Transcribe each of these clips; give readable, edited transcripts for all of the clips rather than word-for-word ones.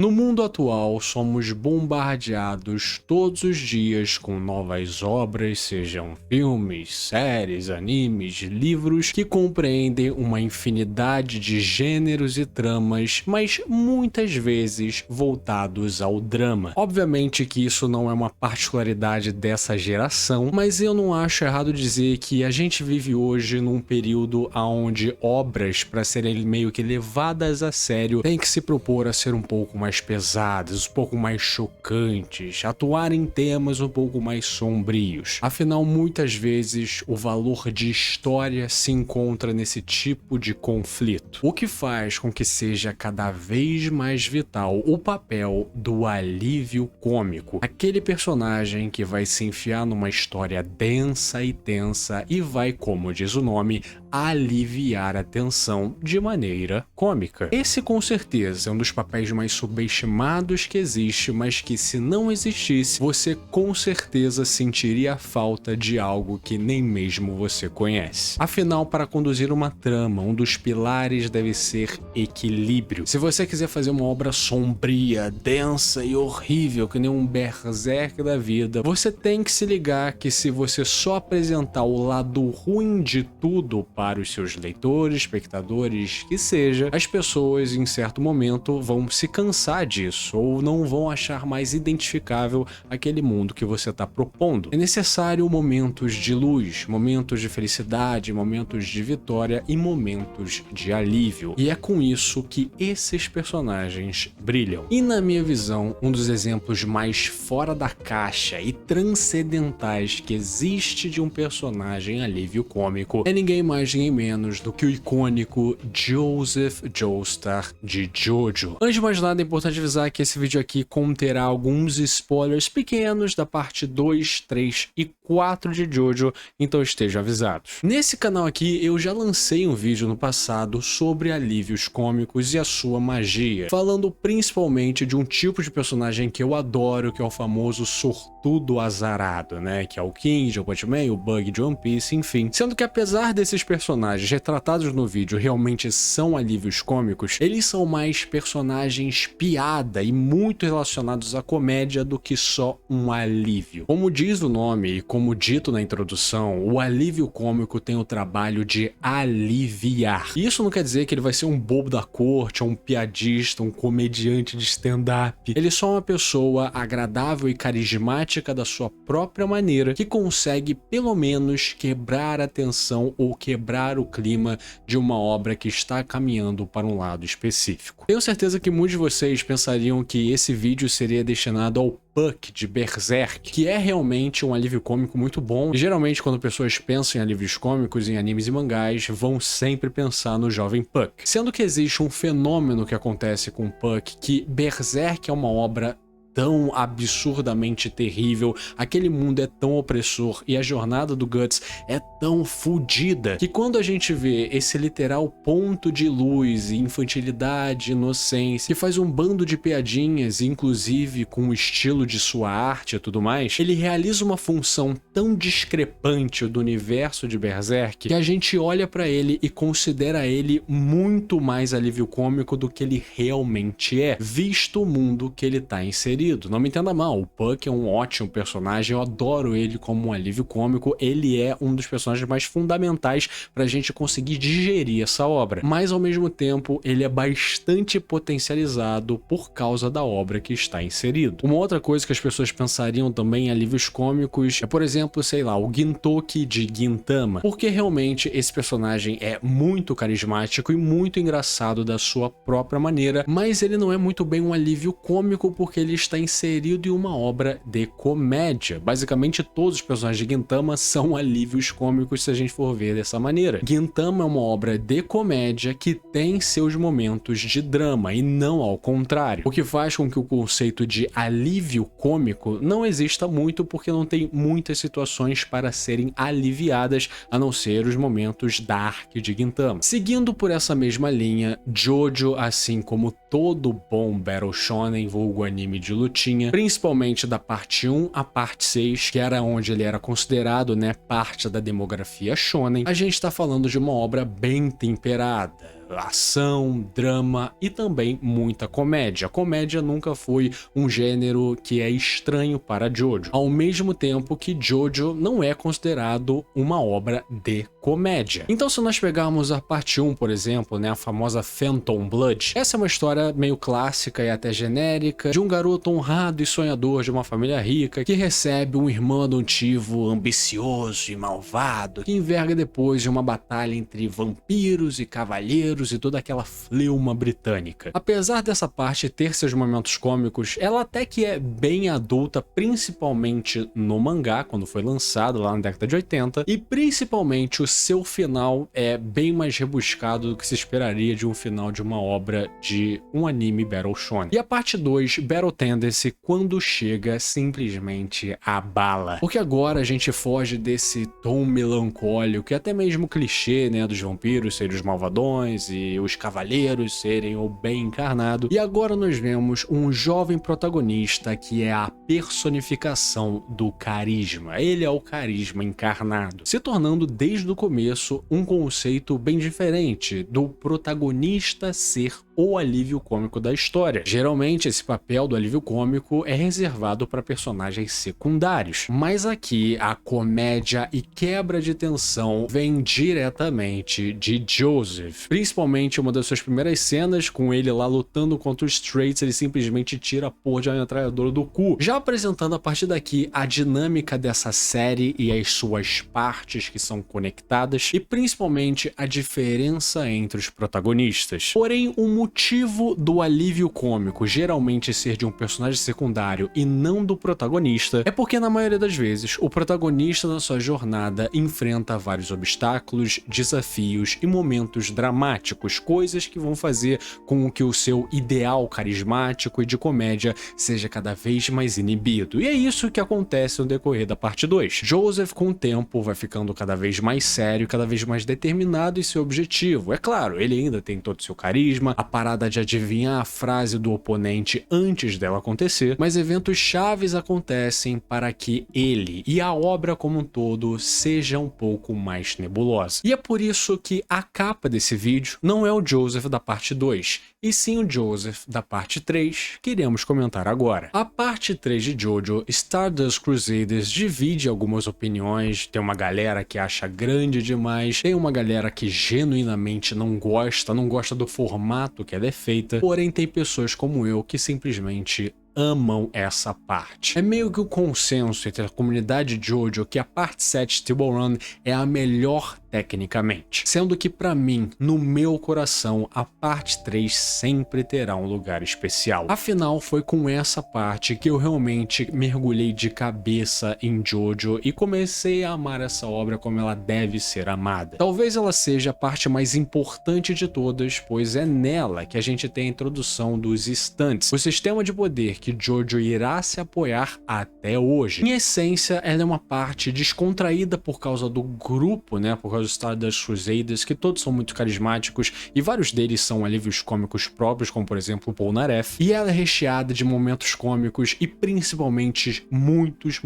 No mundo atual, somos bombardeados todos os dias com novas obras, sejam filmes, séries, animes, livros, que compreendem uma infinidade de gêneros e tramas, mas muitas vezes voltados ao drama. Obviamente que isso não é uma particularidade dessa geração, mas eu não acho errado dizer que a gente vive hoje num período onde obras, para serem meio que levadas a sério, têm que se propor a ser um pouco mais pesadas, um pouco mais chocantes, atuar em temas um pouco mais sombrios. Afinal, muitas vezes o valor de história se encontra nesse tipo de conflito, o que faz com que seja cada vez mais vital o papel do alívio cômico, aquele personagem que vai se enfiar numa história densa e tensa e vai, como diz o nome, aliviar a tensão de maneira cômica. Esse com certeza é um dos papéis mais subestimados que existe, mas que se não existisse, você com certeza sentiria a falta de algo que nem mesmo você conhece. Afinal, para conduzir uma trama, um dos pilares deve ser equilíbrio. Se você quiser fazer uma obra sombria, densa e horrível, que nem um Berserk da vida, você tem que se ligar que se você só apresentar o lado ruim de tudo para os seus leitores, espectadores, que seja, as pessoas em certo momento vão se cansar disso ou não vão achar mais identificável aquele mundo que você está propondo. É necessário momentos de luz, momentos de felicidade, momentos de vitória e momentos de alívio. E é com isso que esses personagens brilham. E na minha visão, um dos exemplos mais fora da caixa e transcendentais que existe de um personagem alívio cômico é ninguém mais ninguém menos do que o icônico Joseph Joestar de Jojo. Antes de mais nada, é importante avisar que esse vídeo aqui conterá alguns spoilers pequenos da parte 2, 3 e 4 de Jojo, então estejam avisados. Nesse canal aqui eu já lancei um vídeo no passado sobre alívios cômicos e a sua magia, falando principalmente de um tipo de personagem que eu adoro, que é o famoso sortudo azarado, né? Que é o King de One Punch Man, o Bug de One Piece, enfim. Sendo que apesar desses personagens retratados no vídeo realmente são alívios cômicos, eles são mais personagens piada e muito relacionados à comédia do que só um alívio. Como diz o nome e como dito na introdução, o alívio cômico tem o trabalho de aliviar. E isso não quer dizer que ele vai ser um bobo da corte, um piadista, um comediante de stand-up. Ele é só uma pessoa agradável e carismática da sua própria maneira que consegue pelo menos quebrar a tensão ou quebrar o clima de uma obra que está caminhando para um lado específico. Tenho certeza que muitos de vocês pensariam que esse vídeo seria destinado ao Puck de Berserk, que é realmente um alívio cômico muito bom. E geralmente quando pessoas pensam em alívios cômicos em animes e mangás, vão sempre pensar no jovem Puck. Sendo que existe um fenômeno que acontece com Puck, que Berserk é uma obra tão absurdamente terrível, aquele mundo é tão opressor e a jornada do Guts é tão fodida que quando a gente vê esse literal ponto de luz e infantilidade, inocência, que faz um bando de piadinhas, inclusive com o estilo de sua arte e tudo mais, ele realiza uma função tão discrepante do universo de Berserk que a gente olha pra ele e considera ele muito mais alívio cômico do que ele realmente é, visto o mundo que ele tá inserido. Não me entenda mal, o Puck é um ótimo personagem, eu adoro ele como um alívio cômico, ele é um dos personagens mais fundamentais pra gente conseguir digerir essa obra, mas ao mesmo tempo ele é bastante potencializado por causa da obra que está inserido. Uma outra coisa que as pessoas pensariam também em alívios cômicos é, por exemplo, sei lá, o Gintoki de Gintama, porque realmente esse personagem é muito carismático e muito engraçado da sua própria maneira, mas ele não é muito bem um alívio cômico porque ele está inserido em uma obra de comédia. Basicamente todos os personagens de Gintama são alívios cômicos se a gente for ver dessa maneira. Gintama é uma obra de comédia que tem seus momentos de drama e não ao contrário, o que faz com que o conceito de alívio cômico não exista muito porque não tem muitas situações para serem aliviadas a não ser os momentos dark de Gintama. Seguindo por essa mesma linha, Jojo, assim como todo bom Battle Shonen vulgo anime de lutinha, principalmente da parte 1 à parte 6, que era onde ele era considerado, né, parte da demografia shonen, a gente está falando de uma obra bem temperada. ação, drama e também muita comédia. A comédia nunca foi um gênero que é estranho para Jojo, ao mesmo tempo que Jojo não é considerado uma obra de comédia. Então, se nós pegarmos a parte 1, por exemplo, né, a famosa Phantom Blood, essa é uma história meio clássica e até genérica de um garoto honrado e sonhador de uma família rica que recebe um irmão adotivo ambicioso e malvado que enverga depois de uma batalha entre vampiros e cavalheiros e toda aquela fleuma britânica. Apesar dessa parte ter seus momentos cômicos, ela até que é bem adulta, principalmente no mangá, quando foi lançado lá na década de 80, e principalmente o seu final é bem mais rebuscado do que se esperaria de um final de uma obra de um anime Battle Shonen. E a parte 2, Battle Tendency, quando chega, simplesmente abala. Porque agora a gente foge desse tom melancólico e até mesmo clichê, né, dos vampiros serem os malvadões e os cavaleiros serem o bem encarnado. E agora nós vemos um jovem protagonista que é a personificação do carisma. Ele é o carisma encarnado, se tornando desde o começo um conceito bem diferente do protagonista ser o alívio cômico da história. Geralmente esse papel do alívio cômico é reservado para personagens secundários, mas aqui a comédia e quebra de tensão vem diretamente de Joseph. Principalmente uma das suas primeiras cenas com ele lá lutando contra os Straits, ele simplesmente tira a porra de uma metralhadora do cu. Já apresentando a partir daqui a dinâmica dessa série e as suas partes que são conectadas e principalmente a diferença entre os protagonistas. Porém, o motivo do alívio cômico geralmente ser de um personagem secundário e não do protagonista é porque na maioria das vezes o protagonista na sua jornada enfrenta vários obstáculos, desafios e momentos dramáticos, coisas que vão fazer com que o seu ideal carismático e de comédia seja cada vez mais inibido. E é isso que acontece no decorrer da parte 2. Joseph, com o tempo, vai ficando cada vez mais sério, cada vez mais determinado em seu objetivo. É claro, ele ainda tem todo o seu carisma, a parada de adivinhar a frase do oponente antes dela acontecer, mas eventos chaves acontecem para que ele e a obra como um todo seja um pouco mais nebulosa. E é por isso que a capa desse vídeo não é o Joseph da parte 2, e sim o Joseph da parte 3, que iremos comentar agora. A parte 3 de Jojo, Stardust Crusaders, divide algumas opiniões, tem uma galera que acha grande demais, tem uma galera que genuinamente não gosta do formato que ela é feita, porém tem pessoas como eu que simplesmente amam essa parte. É meio que o consenso entre a comunidade de Jojo que a parte 7 Stable Run é a melhor tecnicamente, sendo que pra mim, no meu coração, a parte 3 sempre terá um lugar especial. Afinal, foi com essa parte que eu realmente mergulhei de cabeça em Jojo e comecei a amar essa obra como ela deve ser amada. Talvez ela seja a parte mais importante de todas, pois é nela que a gente tem a introdução dos stunts, o sistema de poder que Jojo irá se apoiar até hoje. Em essência, ela é uma parte descontraída por causa do grupo, né, por causa dos Stardust Crusaders, que todos são muito carismáticos e vários deles são alívios cômicos próprios, como por exemplo o Polnareff, e ela é recheada de momentos cômicos e principalmente muitos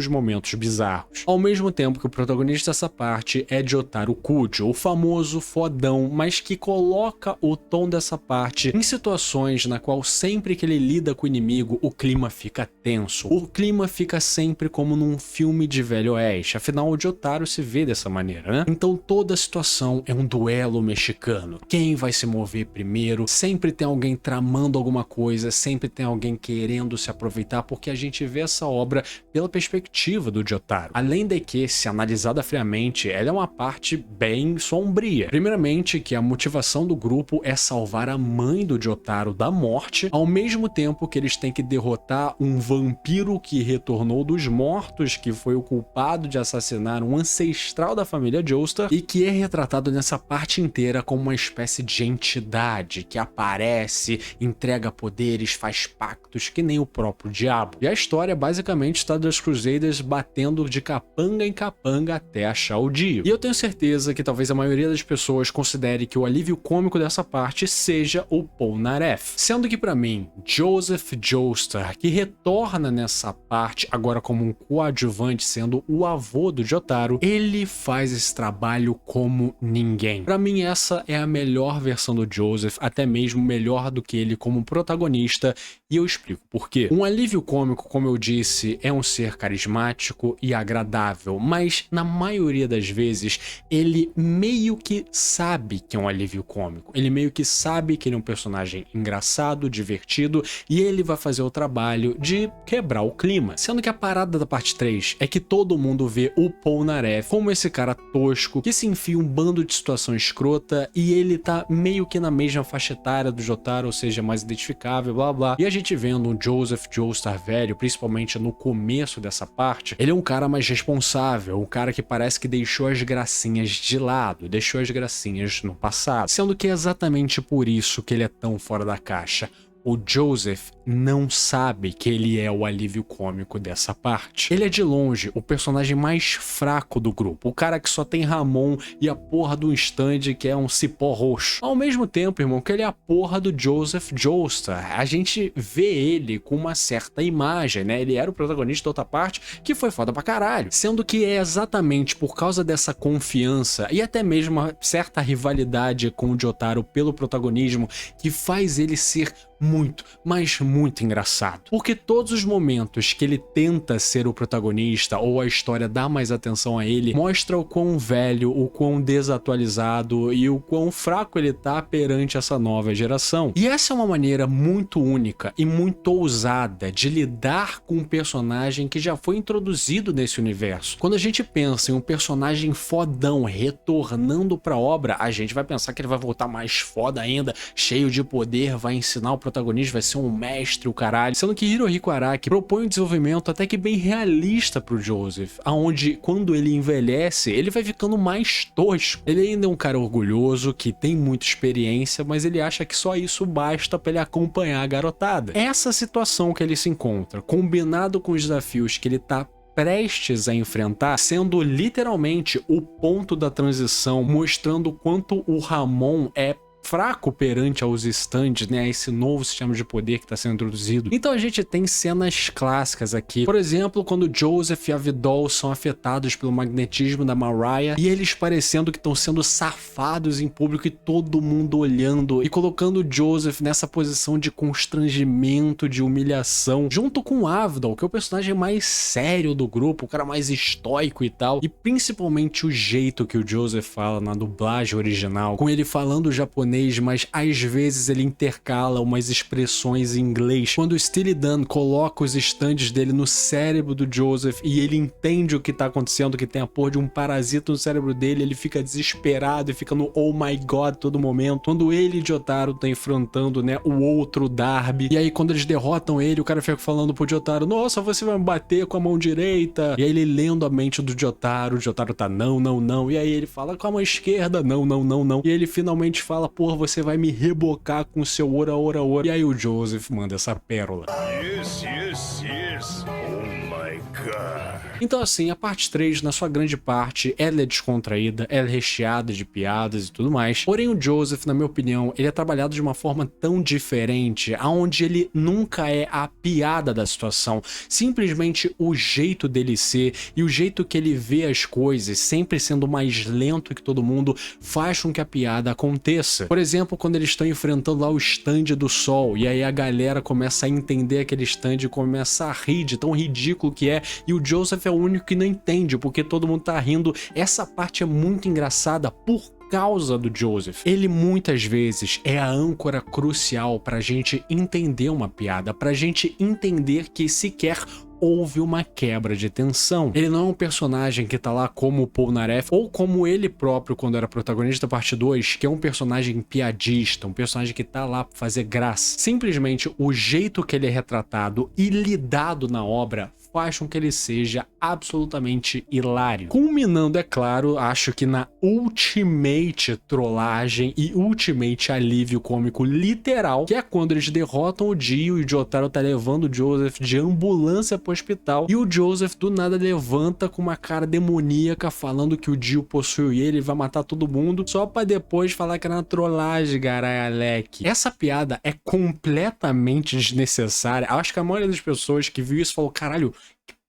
momentos bizarros. Ao mesmo tempo que o protagonista dessa parte é Jotaro Kujo, o famoso fodão, mas que coloca o tom dessa parte em situações na qual sempre que ele lida com o inimigo, o clima fica tenso. O clima fica sempre como num filme de Velho Oeste, afinal o Jotaro se vê dessa maneira, né? Então toda a situação é um duelo mexicano. Quem vai se mover primeiro? Sempre tem alguém tramando alguma coisa, sempre tem alguém querendo se aproveitar, porque a gente vê essa obra pela perspectiva do Jotaro. Além de que, se analisada friamente, ela é uma parte bem sombria. Primeiramente, que a motivação do grupo é salvar a mãe do Jotaro da morte, ao mesmo tempo que eles têm que derrotar um vampiro que retornou dos mortos, que foi o culpado de assassinar um ancestral da família Joestar e que é retratado nessa parte inteira como uma espécie de entidade que aparece, entrega poderes, faz pactos que nem o próprio diabo. E a história basicamente está das Crusaders batendo de capanga em capanga até achar o Dio. E eu tenho certeza que talvez a maioria das pessoas considere que o alívio cômico dessa parte seja o Polnareff, sendo que pra mim, Joseph Joestar, que retorna nessa parte agora como um coadjuvante sendo o avô do Jotaro, ele faz esse trabalho como ninguém. Pra mim, essa é a melhor versão do Joseph, até mesmo melhor do que ele como protagonista, e eu explico por quê. Um alívio cômico, como eu disse, é um ser carismático e agradável, mas na maioria das vezes ele meio que sabe que é um alívio cômico, ele meio que sabe que ele é um personagem engraçado, divertido, e ele vai fazer o trabalho de quebrar o clima. Sendo que a parada da parte 3 é que todo mundo vê o Polnareff como esse cara tosco que se enfia um bando de situação escrota e ele tá meio que na mesma faixa etária do Jotaro, ou seja, mais identificável, blá blá. E a gente vendo um Joseph Joestar velho, principalmente no começo dessa parte, ele é um cara mais responsável, um cara que parece que deixou as gracinhas de lado, deixou as gracinhas no passado. Sendo que é exatamente por isso que ele é tão fora da caixa. O Joseph não sabe que ele é o alívio cômico dessa parte. Ele é de longe o personagem mais fraco do grupo, o cara que só tem Ramon e a porra do stand que é um cipó roxo. Ao mesmo tempo, irmão, que ele é a porra do Joseph Joestar. A gente vê ele com uma certa imagem, né? Ele era o protagonista da outra parte que foi foda pra caralho. Sendo que é exatamente por causa dessa confiança e até mesmo uma certa rivalidade com o Jotaro pelo protagonismo que faz ele ser muito, mas muito engraçado. Porque todos os momentos que ele tenta ser o protagonista ou a história dá mais atenção a ele, mostra o quão velho, o quão desatualizado e o quão fraco ele tá perante essa nova geração. E essa é uma maneira muito única e muito ousada de lidar com um personagem que já foi introduzido nesse universo. Quando a gente pensa em um personagem fodão retornando pra obra, a gente vai pensar que ele vai voltar mais foda ainda, cheio de poder, vai ensinar o protagonista, vai ser um mestre, o caralho. Sendo que Hirohiko Araki propõe um desenvolvimento até que bem realista pro Joseph, aonde quando ele envelhece, ele vai ficando mais tosco. Ele ainda é um cara orgulhoso, que tem muita experiência, mas ele acha que só isso basta pra ele acompanhar a garotada. Essa situação que ele se encontra, combinado com os desafios que ele tá prestes a enfrentar, sendo literalmente o ponto da transição, mostrando o quanto o Ramon é fraco perante aos stands, né, esse novo sistema de poder que está sendo introduzido. Então a gente tem cenas clássicas aqui, por exemplo, quando Joseph e a Vidol são afetados pelo magnetismo da Mariah e eles parecendo que estão sendo safados em público e todo mundo olhando e colocando Joseph nessa posição de constrangimento, de humilhação, junto com o Avdol, que é o personagem mais sério do grupo, o cara mais estoico e tal, e principalmente o jeito que o Joseph fala na dublagem original, com ele falando japonês, mas às vezes ele intercala umas expressões em inglês. Quando o Steely Dan coloca os stands dele no cérebro do Joseph e ele entende o que tá acontecendo, que tem a porra de um parasita no cérebro dele, ele fica desesperado e fica no oh my god todo momento. Quando ele e Jotaro tá enfrentando, né, o outro Darby, e aí quando eles derrotam ele, o cara fica falando pro Jotaro, nossa, você vai me bater com a mão direita, e aí ele lendo a mente do Jotaro, o Jotaro tá não, não, não, e aí ele fala com a mão esquerda, não, não, não, não, e ele finalmente fala, porra, você vai me rebocar com o seu ora, ora, ora. E aí o Joseph manda essa pérola. Yes, yes, yes. Oh my God. Então assim, a parte 3, na sua grande parte, ela é descontraída, ela é recheada de piadas e tudo mais. Porém o Joseph, na minha opinião, ele é trabalhado de uma forma tão diferente, aonde ele nunca é a piada da situação. Simplesmente o jeito dele ser e o jeito que ele vê as coisas, sempre sendo mais lento que todo mundo, faz com que a piada aconteça. Por exemplo, quando eles estão enfrentando lá o stand do sol, e aí a galera começa a entender aquele stand e começa a rir de tão ridículo que é, e o Joseph é o único que não entende, porque todo mundo tá rindo. Essa parte é muito engraçada por causa do Joseph. Ele muitas vezes é a âncora crucial pra gente entender uma piada, pra gente entender que sequer houve uma quebra de tensão. Ele não é um personagem que tá lá como o Polnareff ou como ele próprio quando era protagonista da parte 2, que é um personagem piadista, um personagem que tá lá pra fazer graça. Simplesmente o jeito que ele é retratado e lidado na obra faz com que ele seja absolutamente hilário. Culminando, é claro, acho que na ultimate trollagem e ultimate alívio cômico literal, que é quando eles derrotam o Dio e o Jotaro tá levando o Joseph de ambulância pro hospital e o Joseph do nada levanta com uma cara demoníaca falando que o Dio possui ele e vai matar todo mundo, só pra depois falar que era uma trollagem, caralho, Alec. Essa piada é completamente desnecessária. Acho que a maioria das pessoas que viu isso falou, caralho,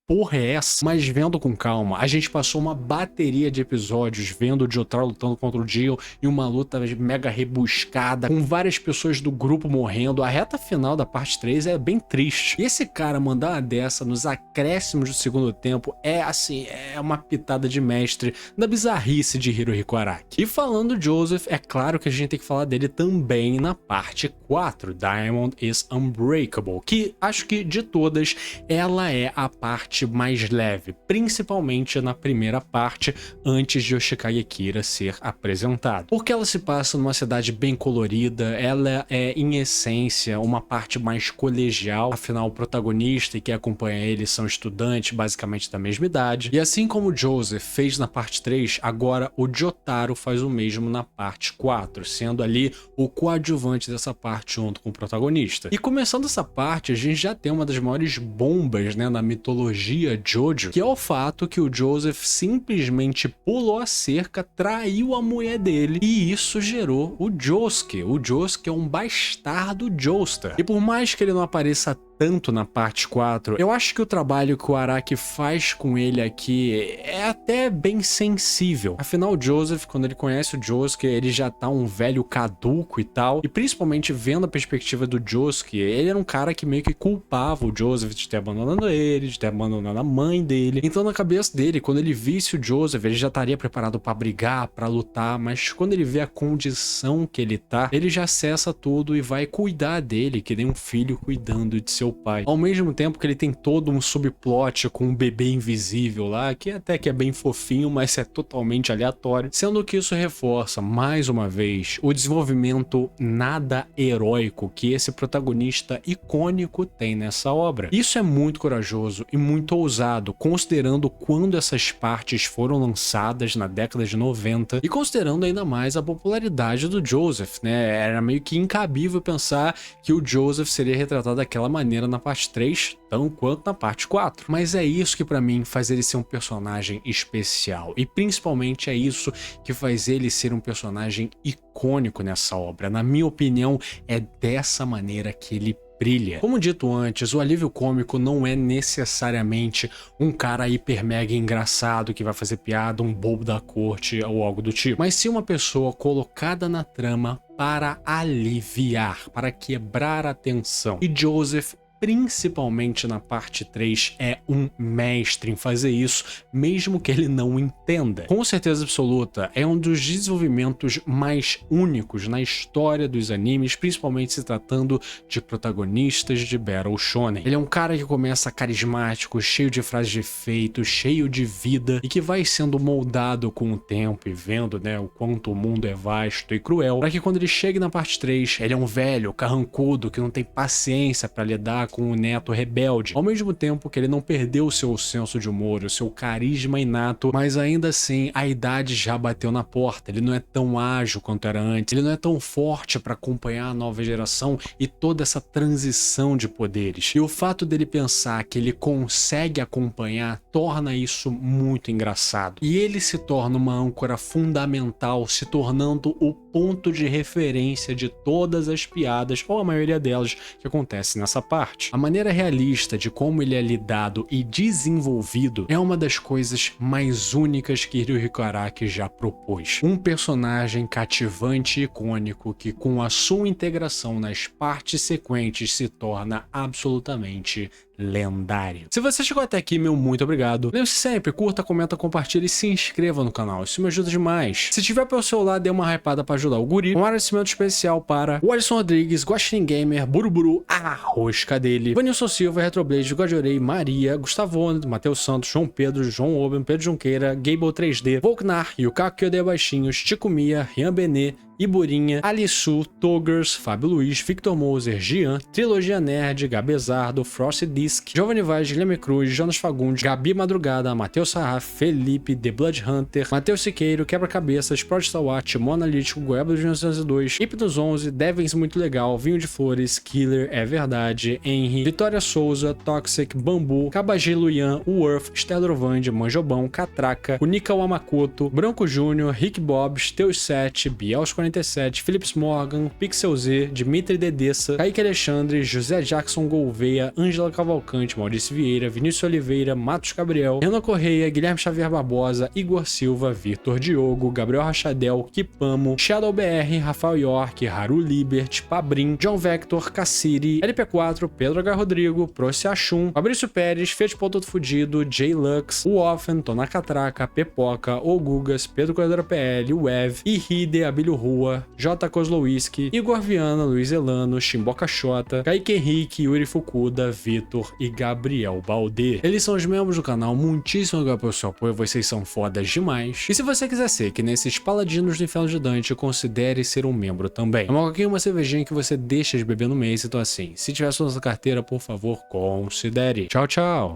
porra é essa? Mas vendo com calma, a gente passou uma bateria de episódios vendo o Jotaro lutando contra o Jill em uma luta mega rebuscada, com várias pessoas do grupo morrendo. A reta final da parte 3 é bem triste. E esse cara mandar uma dessa nos acréscimos do segundo tempo é assim, é uma pitada de mestre da bizarrice de Hirohiko Araki. E falando do Joseph, é claro que a gente tem que falar dele também na parte 4, Diamond is Unbreakable, que acho que de todas, ela é a parte mais leve, principalmente na primeira parte, antes de Yoshikage Kira ser apresentado. Porque ela se passa numa cidade bem colorida, ela é, em essência, uma parte mais colegial, afinal o protagonista e quem acompanha ele são estudantes basicamente da mesma idade, e assim como o Joseph fez na parte 3, agora o Jotaro faz o mesmo na parte 4, sendo ali o coadjuvante dessa parte junto com o protagonista. E começando essa parte, a gente já tem uma das maiores bombas, né, na mitologia Jojo, que é o fato que o Joseph simplesmente pulou a cerca, traiu a mulher dele, e isso gerou o Josuke. O Josuke é um bastardo Joestar. E por mais que ele não apareça tanto na parte 4, eu acho que o trabalho que o Araki faz com ele aqui é até bem sensível. Afinal, o Joseph, quando ele conhece o Josuke, ele já tá um velho caduco e tal, e principalmente vendo a perspectiva do Josuke, ele era um cara que meio que culpava o Joseph de ter abandonado ele, de ter abandonado a mãe dele. Então na cabeça dele, quando ele visse o Joseph, ele já estaria preparado pra brigar, pra lutar, mas quando ele vê a condição que ele tá, ele já cessa tudo e vai cuidar dele, que nem um filho cuidando de seu pai. Ao mesmo tempo que ele tem todo um subplot com um bebê invisível lá, que até que é bem fofinho, mas é totalmente aleatório, sendo que isso reforça, mais uma vez, o desenvolvimento nada heróico que esse protagonista icônico tem nessa obra. Isso é muito corajoso e muito ousado, considerando quando essas partes foram lançadas na década de 90 e considerando ainda mais a popularidade do Joseph, né? Era meio que incabível pensar que o Joseph seria retratado daquela maneira na parte 3, tão quanto na parte 4. Mas é isso que pra mim faz ele ser um personagem especial, e principalmente é isso que faz ele ser um personagem icônico nessa obra. Na minha opinião, é dessa maneira que ele brilha. Como dito antes, o alívio cômico não é necessariamente um cara hiper mega engraçado que vai fazer piada, um bobo da corte ou algo do tipo, mas sim uma pessoa colocada na trama para aliviar, para quebrar a tensão. E Joseph, principalmente na parte 3, é um mestre em fazer isso, mesmo que ele não entenda. Com certeza absoluta, é um dos desenvolvimentos mais únicos na história dos animes, principalmente se tratando de protagonistas de Battle Shonen. Ele é um cara que começa carismático, cheio de frases de efeito, cheio de vida, e que vai sendo moldado com o tempo e vendo, né, o quanto o mundo é vasto e cruel, para que quando ele chegue na parte 3, ele é um velho, carrancudo, que não tem paciência para lidar com o neto rebelde, ao mesmo tempo que ele não perdeu o seu senso de humor, o seu carisma inato, mas ainda assim a idade já bateu na porta, ele não é tão ágil quanto era antes, ele não é tão forte para acompanhar a nova geração e toda essa transição de poderes. E o fato dele pensar que ele consegue acompanhar torna isso muito engraçado. E ele se torna uma âncora fundamental, se tornando o ponto de referência de todas as piadas, ou a maioria delas, que acontece nessa parte. A maneira realista de como ele é lidado e desenvolvido é uma das coisas mais únicas que Hirohiko Araki já propôs. Um personagem cativante e icônico que, com a sua integração nas partes sequentes, se torna absolutamente lendário. Se você chegou até aqui, meu muito obrigado. Lembre-se sempre, curta, comenta, compartilha e se inscreva no canal, isso me ajuda demais. Se tiver pelo celular, dê uma hypada para ajudar o guri. Um agradecimento especial para o Alisson Rodrigues, Guaxinim Gamer, Buruburu, a rosca dele, Vanilson Silva, Retroblade, Guajorei, Maria, Gustavo Onda, Matheus Santos, João Pedro, João Oben, Pedro Junqueira, Gable 3D, Volknar, Yukaku Kyodei Baixinhos, Chico Mia, Rian Benê, Iburinha, Alissu, Togers, Fábio Luiz, Victor Moser, Gian, Trilogia Nerd, Gabezardo, Frost Disc, Giovanni Vaz, Guilherme Cruz, Jonas Fagundes, Gabi Madrugada, Matheus Sarraf, Felipe, The Blood Hunter, Matheus Siqueiro, Quebra-Cabeças, Prod Watch, Monalítico, Goiaba 1902, Hipnos 11, Devens Muito Legal, Vinho de Flores, Killer, É Verdade, Henry, Vitória Souza, Toxic, Bambu, Kabagi Luian, Worth, Sterlovand, Manjobão, Catraca, Unika Wamakoto, Branco Júnior, Rick Bobs, Teus 7, Biels 47, Philips Morgan, Pixel Z, Dimitri Dedessa, Kaique Alexandre, José Jackson Gouveia, Ângela Cavalcante, Maurício Vieira, Vinícius Oliveira, Matos Gabriel, Renan Correia, Guilherme Xavier Barbosa, Igor Silva, Vitor Diogo, Gabriel Rachadel, Kipamo, Shadow BR, Rafael York, Haru Libert, Pabrim, John Vector, Cassiri, LP4, Pedro H. Rodrigo, Proce Achum, Fabrício Pérez, Fiat Ponto Fudido, J Lux, o Offen, Tonacatraca, Pepoca, O Gugas, Pedro Corredor PL, o Ev, Ihide, Abílio Rua, J. Kozlowski, Igor Viana, Luiz Elano, Chimboca Xota, Kaique Henrique, Yuri Fukuda, Vitor e Gabriel Baldê. Eles são os membros do canal, muitíssimo obrigado pelo seu apoio, vocês são fodas demais. E se você quiser ser que nesses paladinos do Inferno de Dante, considere ser um membro também. É uma coquinha, uma cervejinha que você deixa de beber no mês, então assim, se tiver sua carteira, por favor, considere. Tchau, tchau!